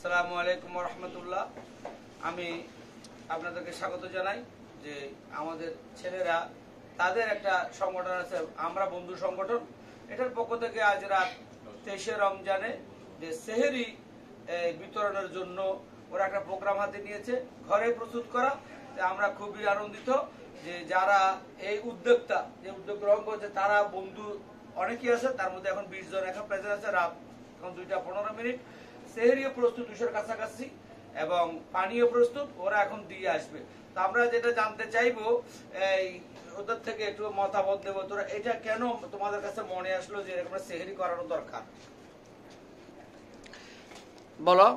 আসসালামু আলাইকুম ওয়া রাহমাতুল্লাহ। আমি আপনাদেরকে স্বাগত জানাই যে আমাদের ছেলেরা তাদের একটা সংগঠন আছে, আমরা বন্ধু সংগঠন, এটার পক্ষ থেকে আজ রাত 23শে রমজানে যে সেহরি বিতরণের জন্য ওরা একটা প্রোগ্রাম হাতে নিয়েছে, ঘরে প্রস্তুত করা। আমরা খুবই আনন্দিত যে যারা এই উদ্যোক্তা যে উদ্যোগ গ্রহণ করেছে তারা বন্ধু অনেকেই আছে, তার মধ্যে এখন 20 জন এখন প্রেজেন্ট আছে। রাত এখন 2:15 সেহরিও প্রস্তুত 200-র কাছাকাছি এবং পানীয় প্রস্তুত, ওরা এখন দিয়ে আসবে। তো আমরা যেটা জানতে চাইবো এই ওদের থেকে একটু মতামত দেবো, তোরা এটা কেন তোমাদের কাছে মনে আসলো যে এরকম সেহরি করানো দরকার? বলো।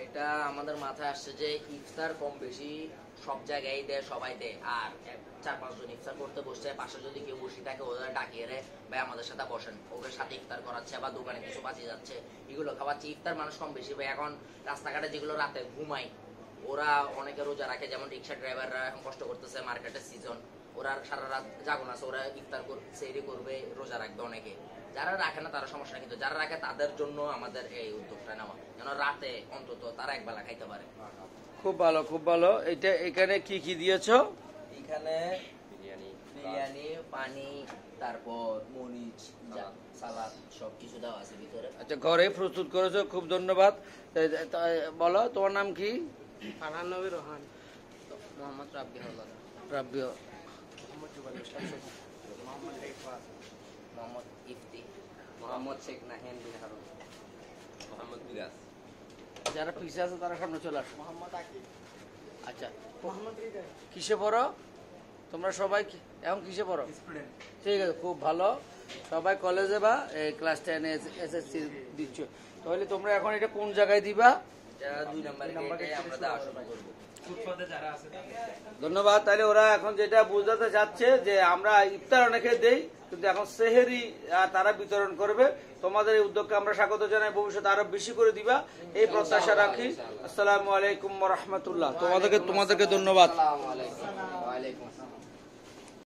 এটা আমাদের মাথায় আসছে যে ইফতার কম বেশি সব জায়গায় দেয়, সবাই দেয়, আর 4-5 জন ইফতার করতে বসছে, পাশে যদি কেউ বসে থাকে ওদের ডাকিয়ে রে ভাই আমাদের সাথে বসেন, ওদের সাথে ইফতার করাচ্ছে বা দোকানে কিছু বাঁচিয়ে যাচ্ছে, এগুলো খাওয়াচ্ছে। ইফতার মানুষ কম বেশি ভাই এখন রাস্তাঘাটে যেগুলো রাতে ঘুমায়, ওরা অনেকে রোজা রাখে, যেমন রিক্সা ড্রাইভাররা এখন কষ্ট করতেছে, মার্কেটের সিজন, ওরা সারা রাত জাগন আছে, ওরা ইফতার সেহরি করবে, রোজা রাখবে অনেকে। যারা রাখে না তারা সমস্যা, কিন্তু যারা রাখে তাদের জন্য আমাদের এই উদ্যোগটা নেওয়া, যেন রাতে অন্তত তারা একবেলা খাইতে পারে। খুব ভালো, খুব ভালো। এটা এখানে কি কি দিয়েছো? এখানে বিরিয়ানি, পানি, তারপর মরিচ, সালাদ সবকিছু দেওয়া আছে ভিতরে। আচ্ছা, ঘরে প্রস্তুত করেছো, খুব ধন্যবাদ। বলো তোমার নাম কি? ফারহান নবী রোহান। মোহাম্মদ রাব্বি হল্লাদ। রাব্বি। মোহাম্মদ জুবাইর শামসুদ্দিন। মোহাম্মদ রিফাত। মোহাম্মদ ইফতি। মোহাম্মদ শেখ নাহিয়ান বিন হারুন। মোহাম্মদ মিরাজ। যারা পিছিয়ে আছে তারা সামনে চলে আসো। মোহাম্মদ আকিব। আচ্ছা, মোহাম্মদ হৃদয়। কিসে পড়ো তোমরা সবাই? এখন কিসে পড়ো? স্টুডেন্ট। ঠিক আছে, খুব ভালো। সবাই কলেজে বা ক্লাস 10 এসএসসি দিচ্ছ, তাহলে তোমরা এখন এটা কোন জায়গায় দিবা? এটা 2 নম্বরে আমরা দেওয়া শুরু করব। ফুটপাতে যারা আছে। ধন্যবাদ। তাহলে ওরা এখন যেটা বোঝাতে চাচ্ছে যে আমরা ইফতার অনেকে দেই, কিন্তু এখন সেহরি তারা বিতরণ করবে। তোমাদের এই উদ্যোগকে আমরা স্বাগত জানাই, ভবিষ্যতে আরো বেশি করে দিবা এই প্রত্যাশা রাখি। আসসালামু আলাইকুম ওয়া রাহমাতুল্লাহ। তোমাদেরকে ধন্যবাদ। আসসালামু আলাইকুম। ওয়া আলাইকুম আসসালাম।